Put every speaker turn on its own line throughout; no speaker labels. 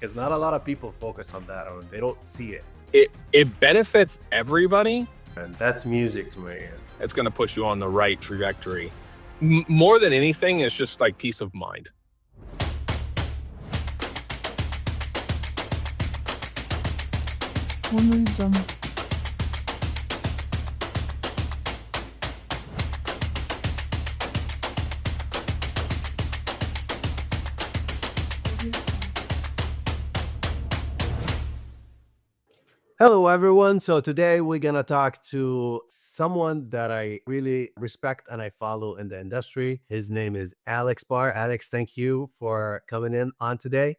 Because not a lot of people focus on that, or they don't see it.
It benefits everybody.
And that's music to my ears.
It's going to push you on the right trajectory. More than anything, it's just like peace of mind.
Hello, everyone. So today we're going to talk to someone that I really respect and I follow in the industry. His name is Cbar. Alex, thank you for coming in on today.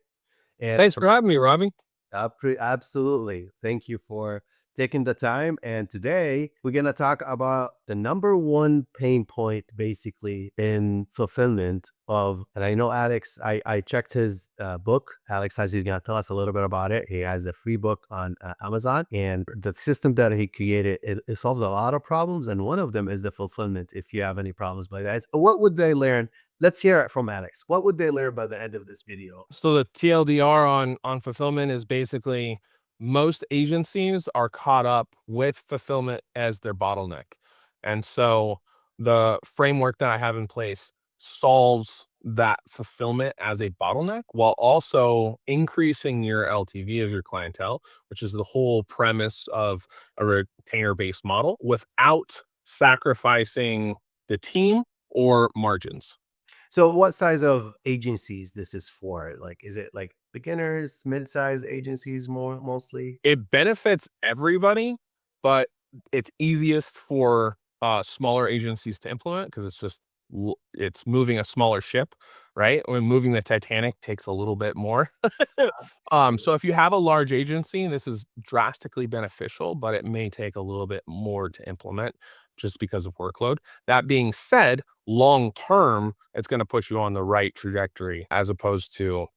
And thanks for having me, Robbie.
Absolutely. Thank you for taking the time. And today we're going to talk about the number one pain point basically in fulfillment of, and I know Alex, I checked his book. Alex says he's going to tell us a little bit about it. He has a free book on Amazon, and the system that he created, it solves a lot of problems. And one of them is the fulfillment. If you have any problems by that, what would they learn? Let's hear it from Alex. What would they learn by the end of this video?
So the TLDR on fulfillment is basically most agencies are caught up with fulfillment as their bottleneck. And so the framework that I have in place solves that fulfillment as a bottleneck while also increasing your LTV of your clientele, which is the whole premise of a retainer-based model, without sacrificing the team or margins.
So what size of agencies this is for? Like, is it like beginners, mid-size agencies mostly?
It benefits everybody, but it's easiest for smaller agencies to implement because it's moving a smaller ship, right? When moving the Titanic takes a little bit more. So if you have a large agency, this is drastically beneficial, but it may take a little bit more to implement just because of workload. That being said, long term, it's going to put you on the right trajectory as opposed to,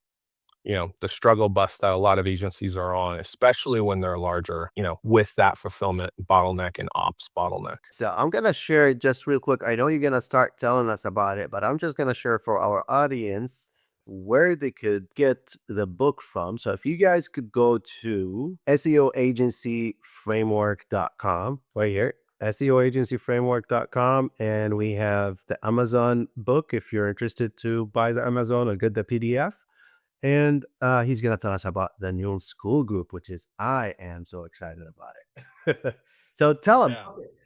the struggle bus that a lot of agencies are on, especially when they're larger, with that fulfillment bottleneck and ops bottleneck.
So I'm going to share it just real quick. I know you're going to start telling us about it, but I'm just going to share for our audience where they could get the book from. So if you guys could go to SEO Agency Framework.com right here, SEOagencyframework.com, and we have the Amazon book if you're interested to buy the Amazon or get the PDF. And he's going to tell us about the new school group, which is, I am so excited about it. So tell him,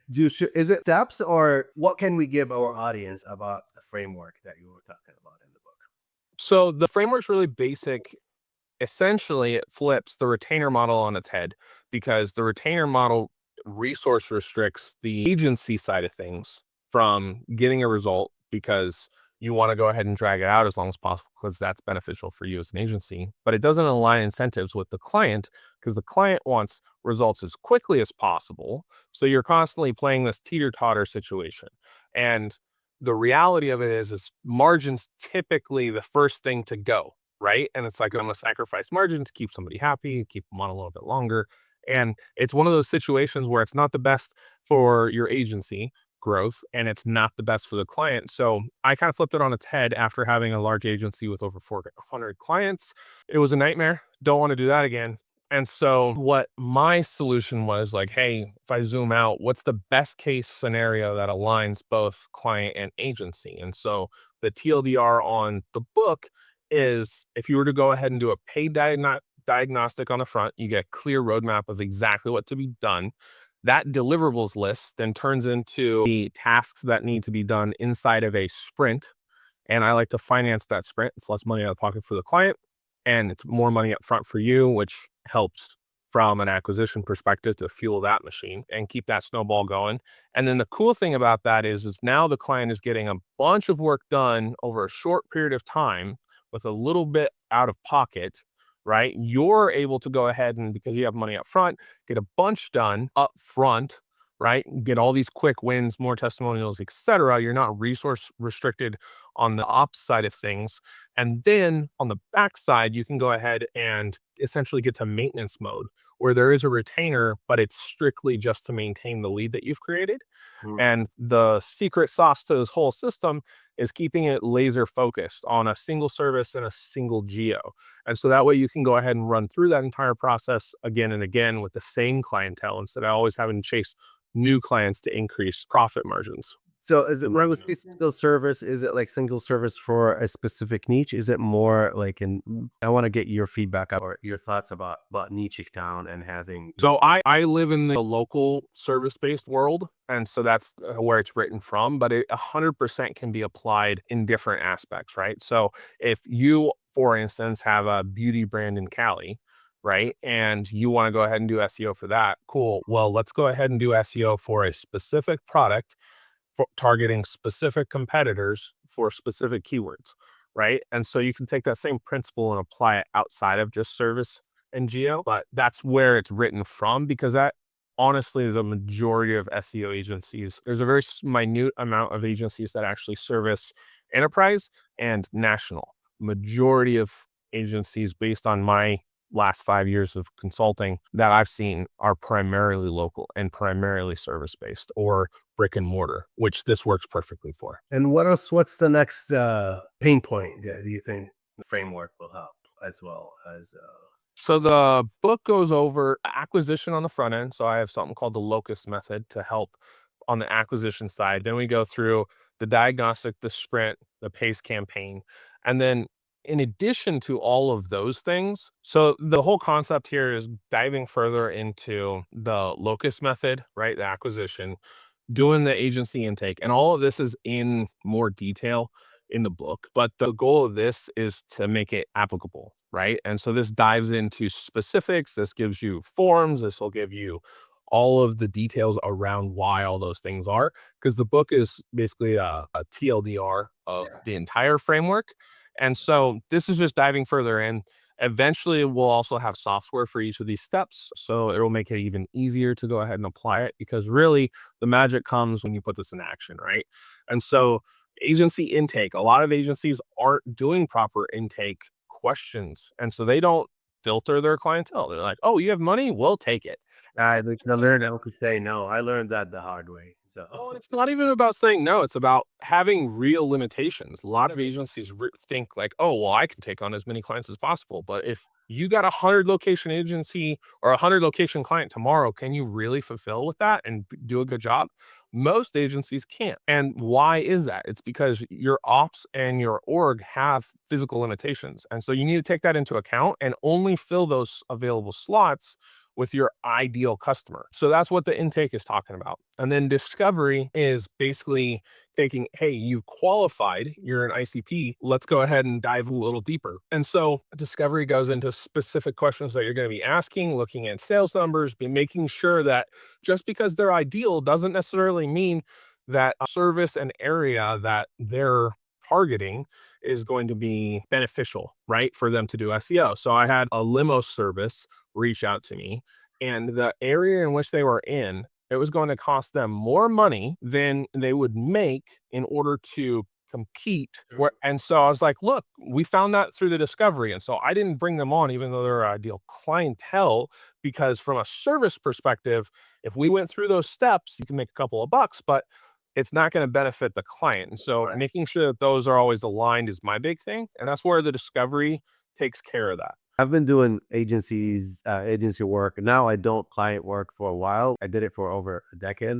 is it steps or what can we give our audience about the framework that you were talking about in the book?
So the framework's really basic. Essentially, it flips the retainer model on its head because the retainer model resource restricts the agency side of things from getting a result because you want to go ahead and drag it out as long as possible because that's beneficial for you as an agency. But it doesn't align incentives with the client because the client wants results as quickly as possible. So you're constantly playing this teeter-totter situation. And the reality of it is margin's typically the first thing to go, right? And it's like, I'm going to sacrifice margin to keep somebody happy, keep them on a little bit longer. And it's one of those situations where it's not the best for your agency growth and it's not the best for the client. So I kind of flipped it on its head after having a large agency with over 400 clients. It was a nightmare. Don't want to do that again. And so what my solution was like, hey, if I zoom out, what's the best case scenario that aligns both client and agency? And so the TLDR on the book is if you were to go ahead and do a paid diagnostic on the front, you get a clear roadmap of exactly what to be done. That deliverables list then turns into the tasks that need to be done inside of a sprint. And I like to finance that sprint. It's less money out of pocket for the client and it's more money up front for you, which helps from an acquisition perspective to fuel that machine and keep that snowball going. And then the cool thing about that is now the client is getting a bunch of work done over a short period of time with a little bit out of pocket, right? You're able to go ahead and, because you have money up front, get a bunch done up front, right? Get all these quick wins, more testimonials, etc. You're not resource restricted on the ops side of things. And then on the back side, you can go ahead and essentially get to maintenance mode where there is a retainer, but it's strictly just to maintain the lead that you've created.
Mm.
And the secret sauce to this whole system is keeping it laser focused on a single service and a single geo. And so that way you can go ahead and run through that entire process again and again with the same clientele instead of always having to chase new clients to increase profit margins.
So is it, when we say single service, is it like single service for a specific niche? Is it more like I want to get your feedback or your thoughts about niching down and having.
So I live in the local service-based world, and so that's where it's written from, but it 100% can be applied in different aspects, right? So if you, for instance, have a beauty brand in Cali, right, and you want to go ahead and do SEO for that, cool. Well, let's go ahead and do SEO for a specific product for targeting specific competitors for specific keywords, right? And so you can take that same principle and apply it outside of just service and geo, but that's where it's written from because that honestly is a majority of SEO agencies. There's a very minute amount of agencies that actually service enterprise and national. Majority of agencies, based on my last 5 years of consulting that I've seen, are primarily local and primarily service based or brick and mortar, which this works perfectly for.
And what else? What's the next pain point that you think the framework will help as well as?
So the book goes over acquisition on the front end. So I have something called the locus method to help on the acquisition side. Then we go through the diagnostic, the sprint, the PACE campaign. And then in addition to all of those things, so the whole concept here is diving further into the locus method, right? The acquisition, doing the agency intake, and all of this is in more detail in the book. But the goal of this is to make it applicable, right? And so this dives into specifics. This gives you forms. This will give you all of the details around why all those things are, because the book is basically a TLDR of the entire framework. And so this is just diving further in. Eventually, we'll also have software for each of these steps. So it will make it even easier to go ahead and apply it because really the magic comes when you put this in action, right? And so agency intake, a lot of agencies aren't doing proper intake questions. And so they don't filter their clientele. They're like, oh, you have money? We'll take it.
I learned how to say no. I learned that the hard way. So
Well, it's not even about saying no. It's about having real limitations. A lot of agencies think like, oh, well, I can take on as many clients as possible. But if you got 100 location agency or 100 location client tomorrow, can you really fulfill with that and do a good job? Most agencies can't. And why is that? It's because your ops and your org have physical limitations. And so you need to take that into account and only fill those available slots with your ideal customer. So that's what the intake is talking about. And then discovery is basically thinking, hey, you qualified, you're an ICP, let's go ahead and dive a little deeper. And so discovery goes into specific questions that you're going to be asking, looking at sales numbers, be making sure that just because they're ideal doesn't necessarily mean that a service and area that they're targeting is going to be beneficial, right, for them to do SEO. So I had a limo service reach out to me, and the area in which they were in, it was going to cost them more money than they would make in order to compete. And so I was like, look, we found that through the discovery. And so I didn't bring them on, even though they're ideal clientele, because from a service perspective, if we went through those steps, you can make a couple of bucks, but it's not going to benefit the client. And so making sure that those are always aligned is my big thing. And that's where the discovery takes care of that.
I've been doing agency work. Now I don't client work for a while. I did it for over a decade.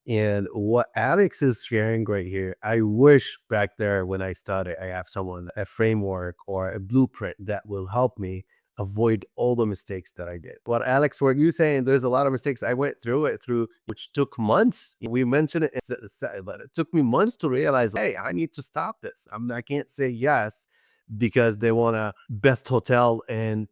And what Alex is sharing right here, I wish back there when I started, I have a framework or a blueprint that will help me avoid all the mistakes that I did. What Alex, were you saying? There's a lot of mistakes I went through, which took months. We mentioned it, but it took me months to realize, hey, I need to stop this. I can't say yes because they want a best hotel in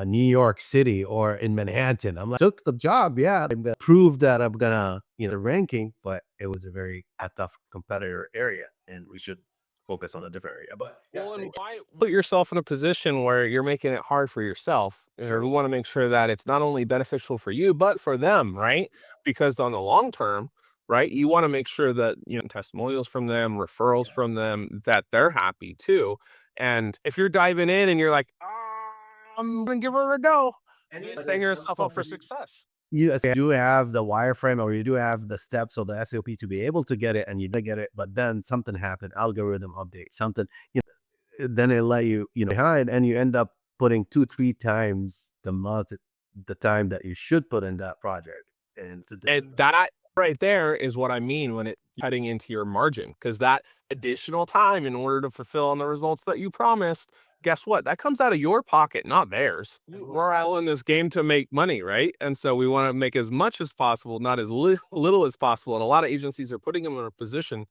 New York City or in Manhattan. I'm like, took the job, yeah, prove that I'm gonna, the ranking, but it was a tough competitor area, and we should focus on a different area. But yeah,
Well, and why put yourself in a position where you're making it hard for yourself? We want to make sure that it's not only beneficial for you, but for them, right? Because on the long term, right? You want to make sure that, testimonials from them, referrals from them, that they're happy too. And if you're diving in and you're like, I'm gonna give her a go, you're setting yourself up for success.
You do have the wireframe or you do have the steps of the SOP to be able to get it and you don't get it, but then something happened, algorithm update, something, then it let you, behind and you end up putting 2, 3 times the time that you should put in that project. And to
And that right there is what I mean when it cutting into your margin, because that additional time in order to fulfill on the results that you promised, guess what? That comes out of your pocket, not theirs. We're all in this game to make money, right? And so we want to make as much as possible, not as little as possible. And a lot of agencies are putting them in a position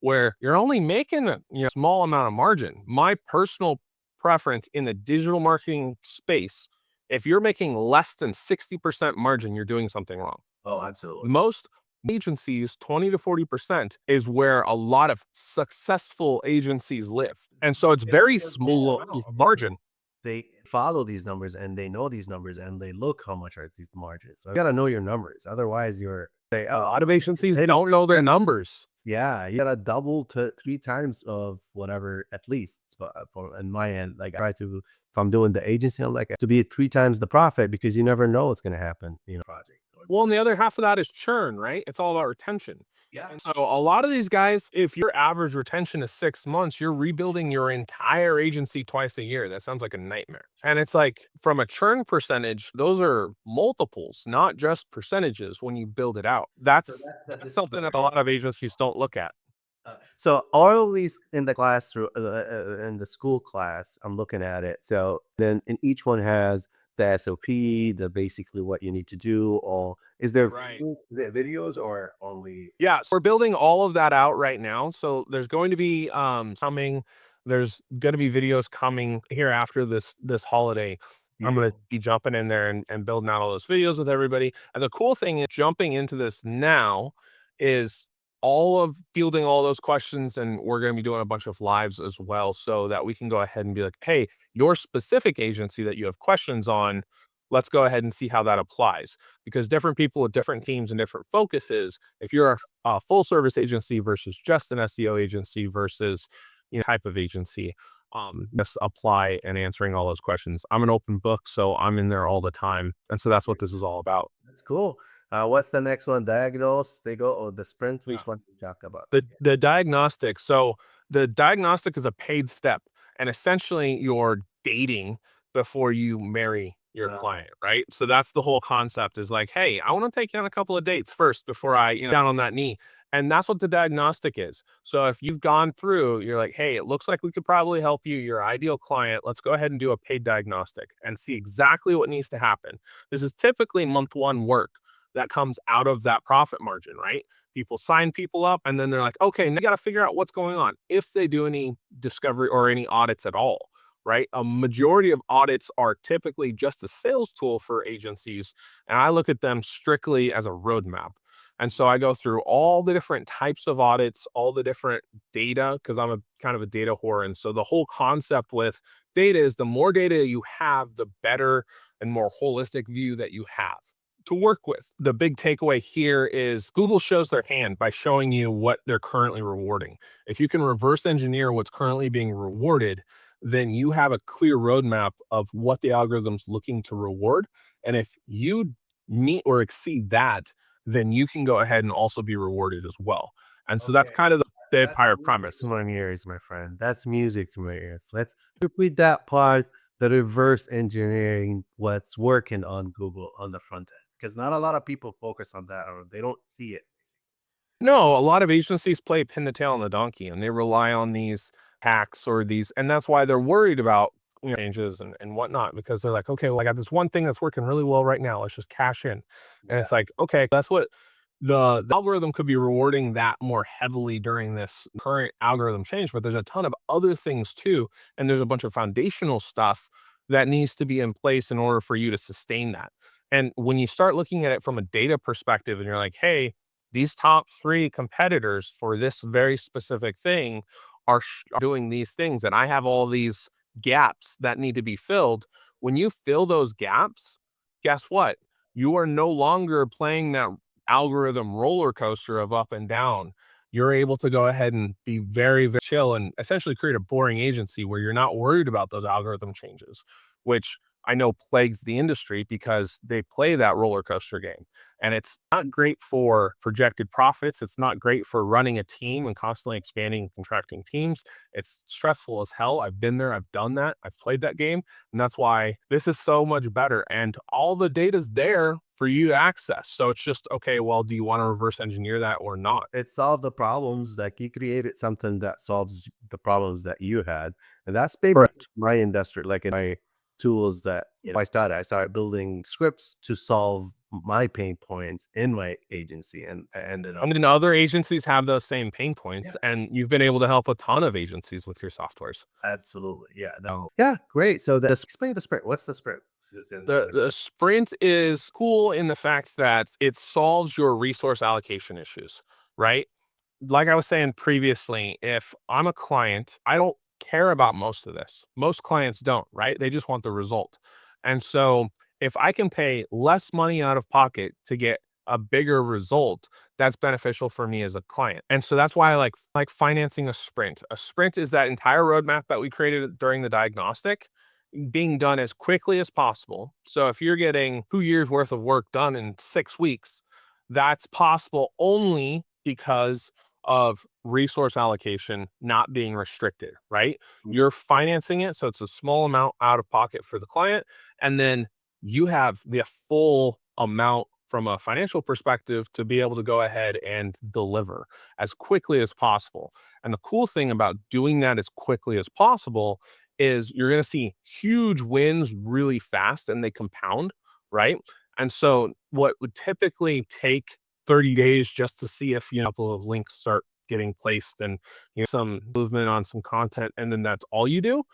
where you're only making a small amount of margin. My personal preference in the digital marketing space, if you're making less than 60% margin, you're doing something wrong.
oh, absolutely.
Most agencies, 20 to 40% is where a lot of successful agencies live. And so it's very small margin.
They follow these numbers and they know these numbers and they look how much are these margins. So you gotta know your numbers. Otherwise you're say,
A
oh,
lot of agencies, they don't know their numbers.
yeah, you gotta double to 3 times of whatever at least. For in my end, like I try to, if I'm doing the agency, I'm like to be 3 times the profit because you never know what's gonna happen, project.
Well, and the other half of that is churn, right? It's all about retention.
Yeah.
And so a lot of these guys, if your average retention is 6 months, you're rebuilding your entire agency twice a year. That sounds like a nightmare. And it's like from a churn percentage, those are multiples, not just percentages when you build it out. That's something that a lot of agencies don't look at.
So all of these in the classroom, in the school class, I'm looking at it. So then, in each one has the SOP, the basically what you need to do. Or is there
Right.
videos or only?
Yeah, so we're building all of that out right now. So there's going to be there's going to be videos coming here after this holiday. I'm going to be jumping in there and building out all those videos with everybody. And the cool thing is jumping into this now is all of fielding all those questions, and we're going to be doing a bunch of lives as well so that we can go ahead and be like, hey, your specific agency that you have questions on, let's go ahead and see how that applies, because different people with different teams and different focuses, if you're a full service agency versus just an SEO agency versus type of agency, just apply and answering all those questions. I'm an open book, so I'm in there all the time. And so that's what this is all about.
That's cool. What's the next one? Diagnose. They go. Oh, the sprint. Which one you talk about?
The diagnostic. So the diagnostic is a paid step, and essentially you're dating before you marry your client, right? So that's the whole concept is like, hey, I want to take you on a couple of dates first before I, down on that knee. And that's what the diagnostic is. So if you've gone through, you're like, hey, it looks like we could probably help you, your ideal client. Let's go ahead and do a paid diagnostic and see exactly what needs to happen. This is typically month one work that comes out of that profit margin, right? People sign people up and then they're like, okay, now you got to figure out what's going on. If they do any discovery or any audits at all, right? A majority of audits are typically just a sales tool for agencies. And I look at them strictly as a roadmap. And so I go through all the different types of audits, all the different data, because I'm a kind of a data whore. And so the whole concept with data is the more data you have, the better and more holistic view that you have to work with. The big takeaway here is Google shows their hand by showing you what they're currently rewarding. If you can reverse engineer what's currently being rewarded, then you have a clear roadmap of what the algorithm's looking to reward. And if you meet or exceed that, then you can go ahead and also be rewarded as well. And so that's
Okay.
kind of the
That's
entire
music
premise.
to my ears, my friend. That's music to my ears. Let's repeat that part, the reverse engineering what's working on Google on the front end. Because not a lot of people focus on that or they don't see it.
No, a lot of agencies play pin the tail on the donkey and they rely on these hacks or these, and that's why they're worried about changes and whatnot, because they're like, okay, well, I got this one thing that's working really well right now. Let's just cash in. And it's like, okay, that's what the algorithm could be rewarding that more heavily during this current algorithm change, but there's a ton of other things too. And there's a bunch of foundational stuff that needs to be in place in order for you to sustain that. And when you start looking at it from a data perspective and you're like, hey, these top three competitors for this very specific thing are doing these things, and I have all these gaps that need to be filled. When you fill those gaps, guess what? You are no longer playing that algorithm roller coaster of up and down, you're able to go ahead and be very, very chill and essentially create a boring agency where you're not worried about those algorithm changes, which I know plagues the industry because they play that roller coaster game. And it's not great for projected profits. It's not great for running a team and constantly expanding and contracting teams. It's stressful as hell. I've been there, I've done that, I've played that game. And that's why this is so much better. And all the data's there for you to access. So it's just, okay, well, do you want to reverse engineer that or not?
It solved the problems. Like you created something that solves the problems that you had, and that's been my industry. Like in my tools that I started building scripts to solve my pain points in my agency, and I ended up
And then other agencies have those same pain points, and you've been able to help a ton of agencies with your softwares.
absolutely, yeah, no, yeah, great. So that's explain the sprint. What's the sprint?
The sprint is cool in the fact that it solves your resource allocation issues, right? Like I was saying previously, if I'm a client, I don't care about most of this. Most clients don't, right? They just want the result. And so if I can pay less money out of pocket to get a bigger result, that's beneficial for me as a client. And so that's why I like financing a sprint. A sprint is that entire roadmap that we created during the diagnostic being done as quickly as possible. So if you're getting 2 years worth of work done in 6 weeks, that's possible only because of resource allocation not being restricted, right? You're financing it, so it's a small amount out of pocket for the client, and then you have the full amount from a financial perspective to be able to go ahead and deliver as quickly as possible. And the cool thing about doing that as quickly as possible is you're going to see huge wins really fast and they compound, right? And so what would typically take 30 days just to see if, a couple of links start getting placed and some movement on some content, and then that's all you do.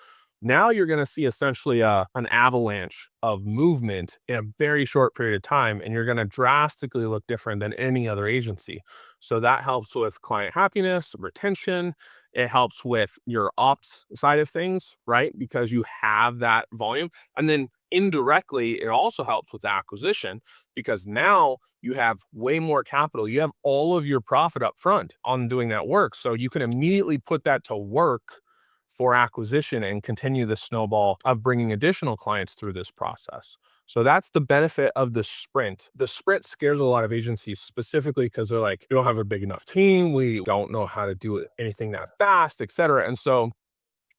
Now you're going to see essentially an avalanche of movement in a very short period of time, and you're going to drastically look different than any other agency. So that helps with client happiness, retention. It helps with your ops side of things, right? Because you have that volume. And then indirectly, it also helps with acquisition because now you have way more capital. You have all of your profit up front on doing that work. So you can immediately put that to work for acquisition and continue the snowball of bringing additional clients through this process. So that's the benefit of the sprint. The sprint scares a lot of agencies specifically because they're like, we don't have a big enough team. We don't know how to do anything that fast, et cetera. And so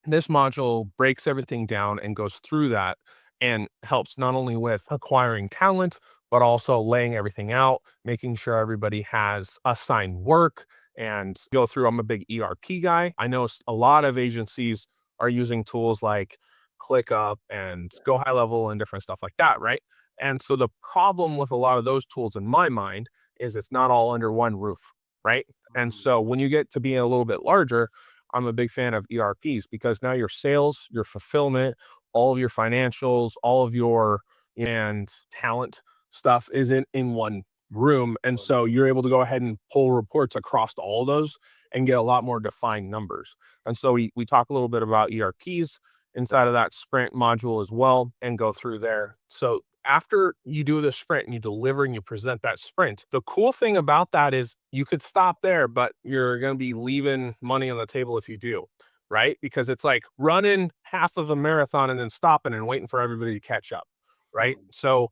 this module breaks everything down and goes through that and helps not only with acquiring talent, but also laying everything out, making sure everybody has assigned work and go through. I'm a big ERP guy. I know a lot of agencies are using tools like ClickUp and Go High Level and different stuff like that, right? And so the problem with a lot of those tools in my mind is it's not all under one roof, right? And so when you get to be a little bit larger, I'm a big fan of ERPs because now your sales, your fulfillment, all of your financials, all of your and talent stuff is in one room. And so you're able to go ahead and pull reports across all those and get a lot more defined numbers. And so we talk a little bit about ERPs inside of that sprint module as well and go through there. So after you do the sprint and you deliver and you present that sprint, the cool thing about that is you could stop there, but you're going to be leaving money on the table if you do, right? Because it's like running half of a marathon and then stopping and waiting for everybody to catch up, right? So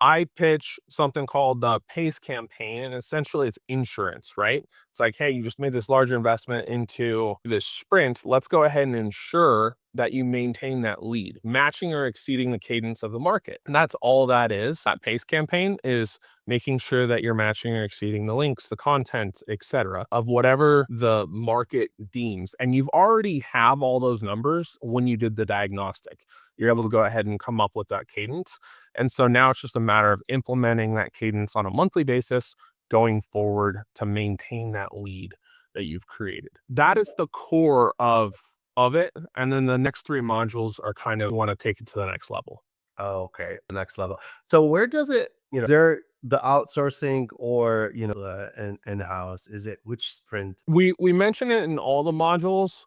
I pitch something called the PACE campaign, and essentially it's insurance, right? It's like, hey, you just made this larger investment into this sprint. Let's go ahead and ensure that you maintain that lead, matching or exceeding the cadence of the market. And that's all that is. That PACE campaign is making sure that you're matching or exceeding the links, the content, etc., of whatever the market deems. And you've already have all those numbers when you did the diagnostic. You're able to go ahead and come up with that cadence. And so now it's just a matter of implementing that cadence on a monthly basis going forward to maintain that lead that you've created. That is the core of it. And then the next three modules are kind of want to take it to the next level.
Oh, okay, the next level. So where does it, is there the outsourcing or, the in-house? Is it which sprint?
We mention it in all the modules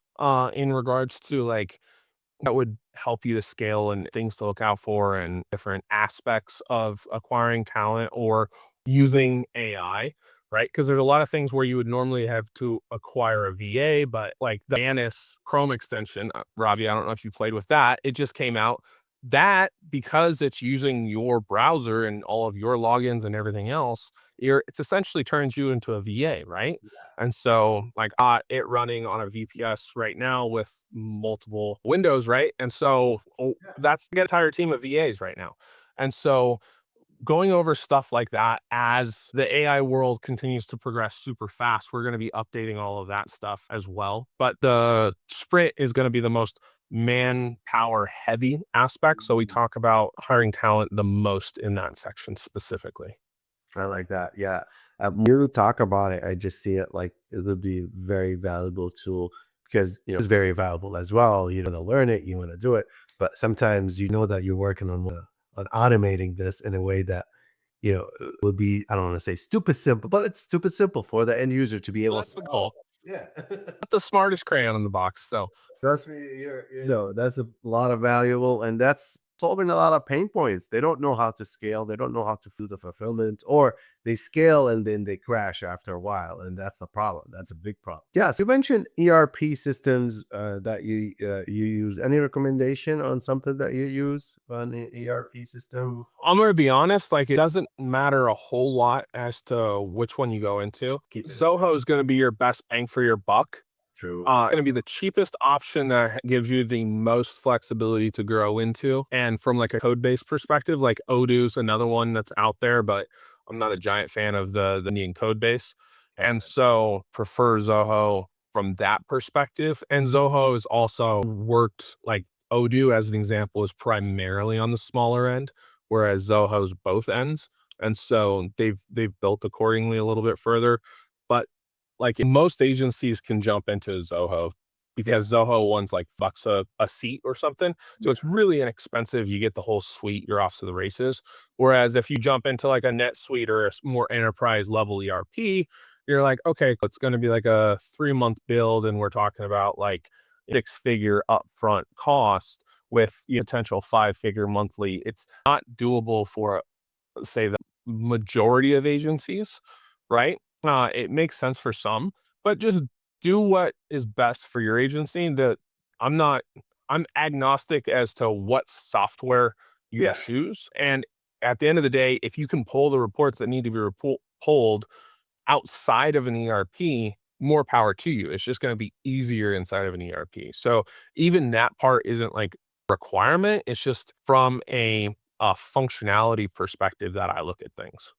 in regards to like that would help you to scale and things to look out for and different aspects of acquiring talent using AI, right? Because there's a lot of things where you would normally have to acquire a VA, but like the Anis Chrome extension, Robbie, I don't know if you played with that. It just came out. That, because it's using your browser and all of your logins and everything else, it's essentially turns you into a VA, right? And so, like, it running on a VPS right now with multiple windows, right? And so, that's the entire team of VAs right now. And so, going over stuff like that as the AI world continues to progress super fast, we're going to be updating all of that stuff as well. But the sprint is going to be the most manpower heavy aspect. So we talk about hiring talent the most in that section specifically.
I like that. Yeah. When you talk about it, I just see it like it would be a very valuable tool because it's very valuable as well. You want to learn it, you want to do it, but sometimes you know that you're working on automating this in a way that would be, I don't want to say stupid simple, but it's stupid simple for the end user to be
Well,
able to
that's
say,
the
oh,
goal.
yeah.
Not the smartest crayon in the box. So
Trust me, that's a lot of valuable, and that's solving a lot of pain points. They don't know how to scale. They don't know how to do the fulfillment, or they scale and then they crash after a while, and that's the problem. That's a big problem. Yeah. So you mentioned ERP systems that you use. Any recommendation on something that you use on the ERP system?
I'm gonna be honest, like, it doesn't matter a whole lot as to which one you go into.
Keep it
Zoho is gonna be your best bang for your buck.
true.
Gonna be the cheapest option that gives you the most flexibility to grow into. And from like a code base perspective, like Odoo's another one that's out there, but I'm not a giant fan of the Indian code base. And so prefer Zoho from that perspective. And Zoho has also worked like Odoo, as an example, is primarily on the smaller end, whereas Zoho's both ends. And so they've built accordingly a little bit further. But like most agencies can jump into Zoho because Zoho one's like bucks a seat or something. So it's really inexpensive. You get the whole suite, you're off to the races. Whereas if you jump into like a NetSuite or a more enterprise level ERP, you're like, okay, it's going to be like a 3-month build, and we're talking about like 6-figure upfront cost with potential 5-figure monthly. It's not doable for, say, the majority of agencies, right? It makes sense for some, but just do what is best for your agency. That I'm not, I'm agnostic as to what software you
Yeah.
choose. And at the end of the day, if you can pull the reports that need to be pulled outside of an ERP, more power to you. It's just going to be easier inside of an ERP. So even that part isn't like requirement. It's just from a functionality perspective that I look at things.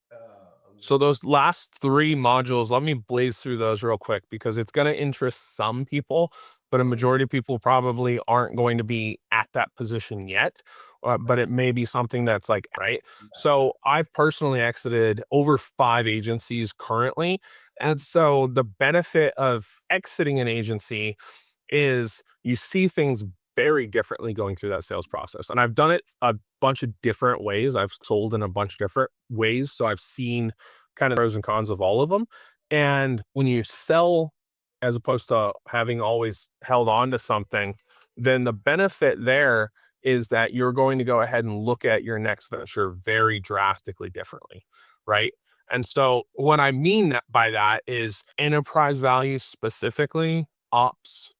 So those last 3 modules, let me blaze through those real quick because it's gonna interest some people, but a majority of people probably aren't going to be at that position yet, but it may be something that's like, right? So I've personally exited over 5 agencies currently, and so the benefit of exiting an agency is you see things very differently going through that sales process. And I've done it a bunch of different ways. I've sold in a bunch of different ways. So I've seen kind of pros and cons of all of them. And when you sell, as opposed to having always held on to something, then the benefit there is that you're going to go ahead and look at your next venture very drastically differently. Right. And so what I mean by that is enterprise value specifically, ops,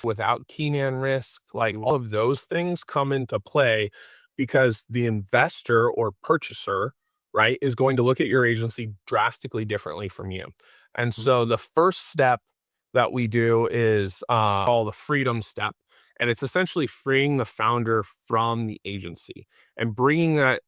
without key man risk, like all of those things come into play because the investor or purchaser, right, is going to look at your agency drastically differently from you. And so the first step that we do is called the freedom step. And it's essentially freeing the founder from the agency and bringing that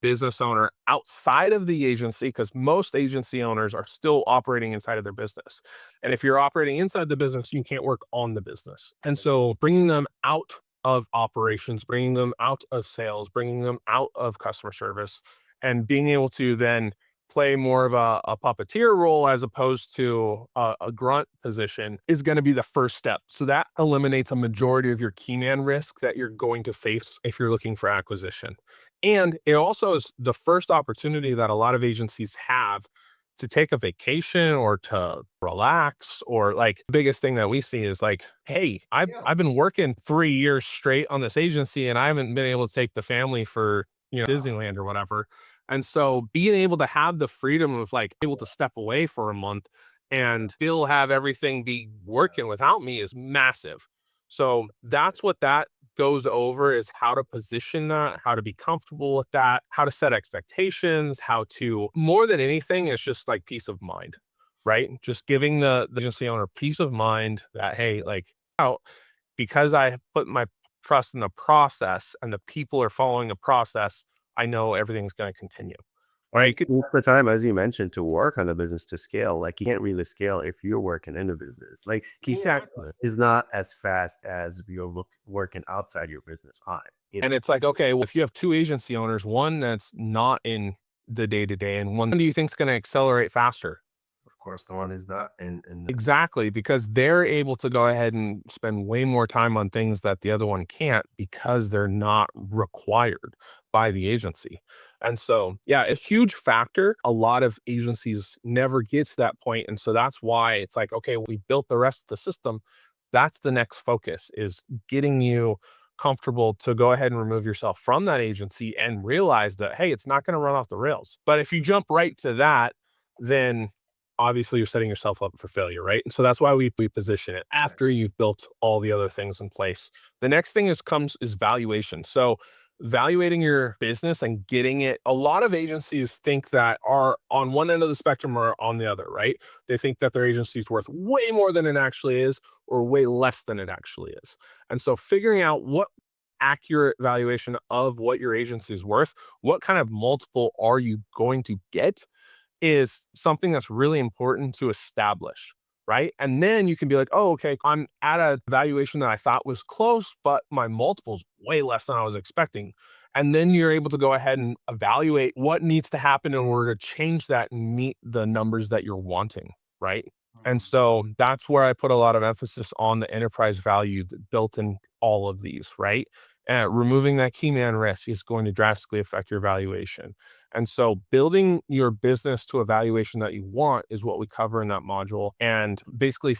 business owner outside of the agency, because most agency owners are still operating inside of their business. And if you're operating inside the business, you can't work on the business. And so bringing them out of operations, bringing them out of sales, bringing them out of customer service, and being able to then play more of a puppeteer role as opposed to a grunt position is going to be the first step. So that eliminates a majority of your key man risk that you're going to face if you're looking for acquisition. And it also is the first opportunity that a lot of agencies have to take a vacation or to relax, or like the biggest thing that we see is like, hey, I've been working 3 years straight on this agency and I haven't been able to take the family for, Disneyland or whatever. And so being able to have the freedom of like able to step away for a month and still have everything be working without me is massive. So that's what that goes over, is how to position that, how to be comfortable with that, how to set expectations, how to, more than anything, it's just like peace of mind, right? Just giving the agency owner peace of mind that, hey, like, out, because I have put my trust in the process and the people are following the process, I know everything's going to continue.
You
Right.
could take the time, as you mentioned, to work on the business to scale. Like you can't really scale if you're working in the business. Like exactly is not as fast as you're working outside your business on it.
And it's like, okay, well, if you have two agency owners, one that's not in the day to day, and one do you think is going to accelerate faster?
Of course, the one is not, and
Exactly, because they're able to go ahead and spend way more time on things that the other one can't because they're not required by the agency. And so, yeah, a huge factor. A lot of agencies never get to that point. And so that's why it's like, okay, we built the rest of the system. That's the next focus, is getting you comfortable to go ahead and remove yourself from that agency and realize that, hey, it's not going to run off the rails. But if you jump right to that, then obviously you're setting yourself up for failure, right? And so that's why we position it after you've built all the other things in place. The next thing is valuation. So valuating your business and getting it. A lot of agencies think that are on one end of the spectrum or on the other, right? They think that their agency is worth way more than it actually is or way less than it actually is. And so figuring out what accurate valuation of what your agency is worth, what kind of multiple are you going to get, is something that's really important to establish, right? And then you can be like, oh, okay, I'm at a valuation that I thought was close, but my multiple's way less than I was expecting. And then you're able to go ahead and evaluate what needs to happen in order to change that and meet the numbers that you're wanting, right? And so that's where I put a lot of emphasis on the enterprise value built in all of these, right? Removing that key man risk is going to drastically affect your valuation. And so building your business to a valuation that you want is what we cover in that module. And basically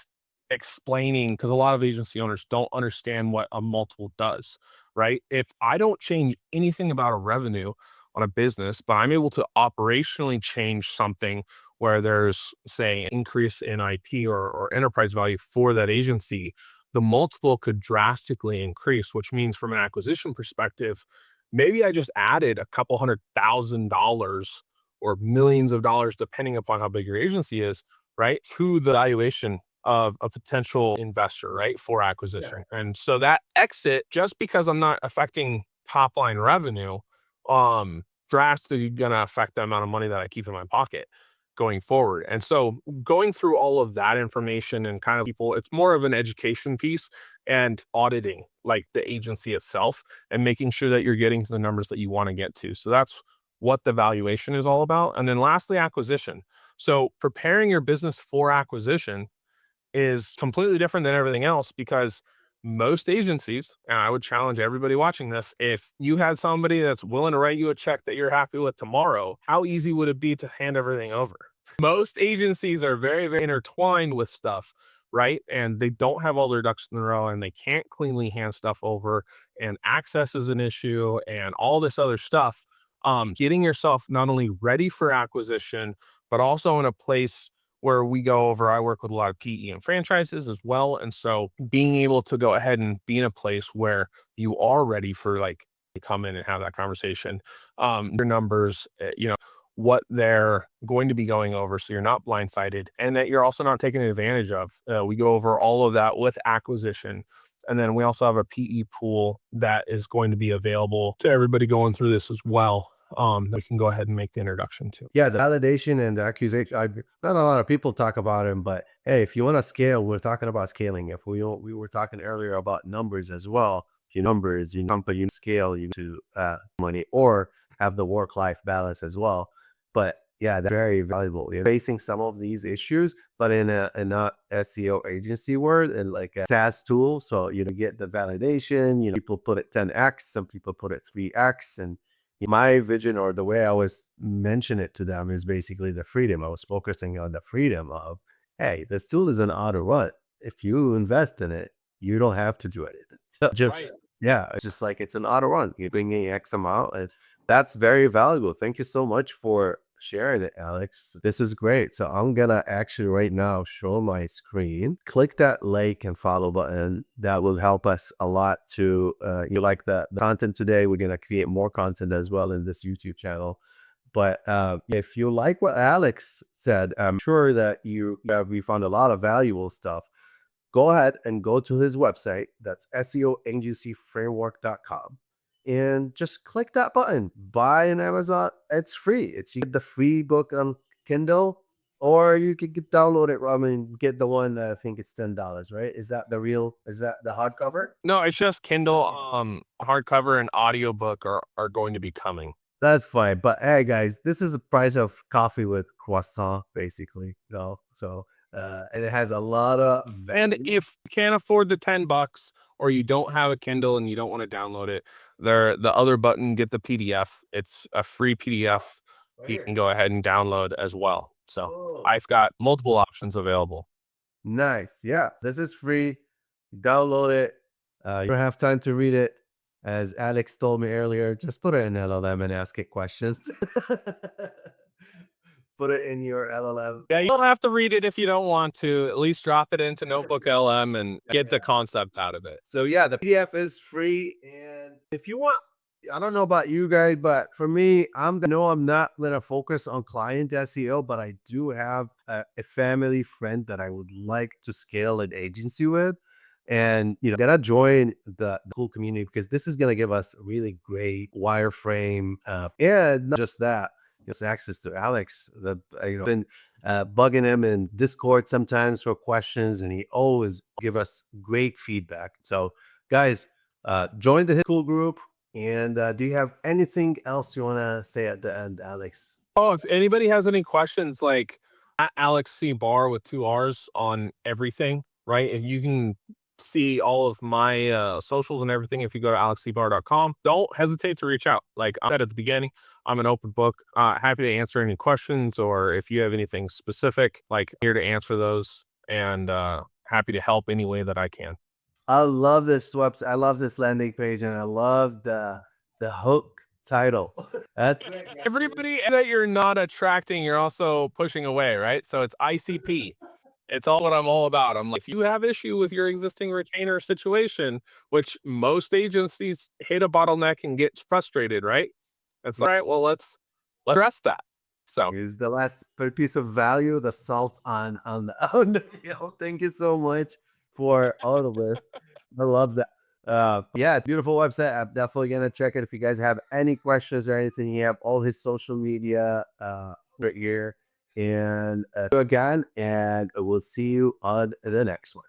explaining, because a lot of agency owners don't understand what a multiple does, right? If I don't change anything about a revenue on a business, but I'm able to operationally change something where there's, say, an increase in IP or enterprise value for that agency, the multiple could drastically increase, which means from an acquisition perspective, maybe I just added a couple $100,000 or millions of dollars, depending upon how big your agency is, right, to the valuation of a potential investor, right, for acquisition. And so that exit, just because I'm not affecting top line revenue, drastically gonna affect the amount of money that I keep in my pocket going forward. And so going through all of that information and kind of people, it's more of an education piece and auditing like the agency itself and making sure that you're getting to the numbers that you want to get to. So that's what the valuation is all about. And then lastly, acquisition. So preparing your business for acquisition is completely different than everything else, because most agencies, and I would challenge everybody watching this, if you had somebody that's willing to write you a check that you're happy with tomorrow, how easy would it be to hand everything over? Most agencies are very, very intertwined with stuff, right? And they don't have all their ducks in a row and they can't cleanly hand stuff over, and access is an issue and all this other stuff. Getting yourself not only ready for acquisition, but also in a place where we go over, I work with a lot of PE and franchises as well. And so being able to go ahead and be in a place where you are ready for like to come in and have that conversation, your numbers, what they're going to be going over. So you're not blindsided and that you're also not taken advantage of. We go over all of that with acquisition. And then we also have a PE pool that is going to be available to everybody going through this as well. That we can go ahead and make the introduction to.
yeah, the validation and the accusation. Not a lot of people talk about them, but hey, if you want to scale, we're talking about scaling. If we were talking earlier about numbers as well. Your numbers, your company scale, you to money or have the work life balance as well. But yeah, that's very valuable. You're facing some of these issues, but in a SEO agency world and like a SaaS tool, so you get the validation. People put it 10x, some people put it 3x, and my vision or the way I was mention it to them is basically the freedom. I was focusing on the freedom of, hey, this tool is an auto run. If you invest in it, you don't have to do anything. So just
Right.
yeah, it's just like it's an auto run. You bring in X amount, and That's very valuable. Thank you so much for sharing it, Alex. This is great. So I'm gonna actually right now show my screen. Click that like and follow button. That will help us a lot to you like the content today. We're gonna create more content as well in this YouTube channel. But if you like what Alex said, I'm sure that we found a lot of valuable stuff. Go ahead and go to his website. That's SEOAgencyFramework.com. And just click that button. Buy an Amazon. It's free. You get the free book on Kindle, or you could download it. I mean, get the one that I think it's $10, right? Is that the hardcover?
No, it's just Kindle, hardcover and audiobook are going to be coming.
That's fine. But hey, guys, this is the price of coffee with croissant, basically. And it has a lot of
And
value.
if you can't afford the $10 or you don't have a Kindle and you don't want to download it, the other button, get the PDF. It's a free PDF
Right
you
here.
can go ahead and download as well. So
Oh,
I've got multiple options available.
nice. Yeah, this is free. Download it. You don't have time to read it. As Alex told me earlier, just put it in LLM and ask it questions. Put it in your LLM.
Yeah, you don't have to read it if you don't want to. At least drop it into Notebook LM and get the concept out of it.
So yeah, the PDF is free, and if you want, I don't know about you guys, but for me, I'm not gonna focus on client SEO, but I do have a family friend that I would like to scale an agency with, and gonna join the cool community because this is gonna give us really great wireframe, and not just that, it's access to Alex. Been bugging him in Discord sometimes for questions, and he always give us great feedback. So, guys, join the cool group. And do you have anything else you want to say at the end, Alex?
Oh, if anybody has any questions, like at Alex Cbar with 2 R's on everything, right? And you can see all of my socials and everything if you go to alexcbar.com. Don't hesitate to reach out. Like I said at the beginning, I'm an open book. Happy to answer any questions, or if you have anything specific, like here to answer those, and happy to help any way that I can.
I love this website. I love this landing page, and I love the hook title. That's it, guys.
Everybody that you're not attracting, you're also pushing away, right? So it's ICP. It's all what I'm all about. I'm like, if you have issue with your existing retainer situation, which most agencies hit a bottleneck and get frustrated, right? It's all right. Well, let's address that. So
Is the last piece of value, the salt on the on the meal. Thank you so much for all of it. I love that. Yeah, it's a beautiful website. I'm definitely gonna check it. If you guys have any questions or anything, you have all his social media right here. And again, and we'll see you on the next one.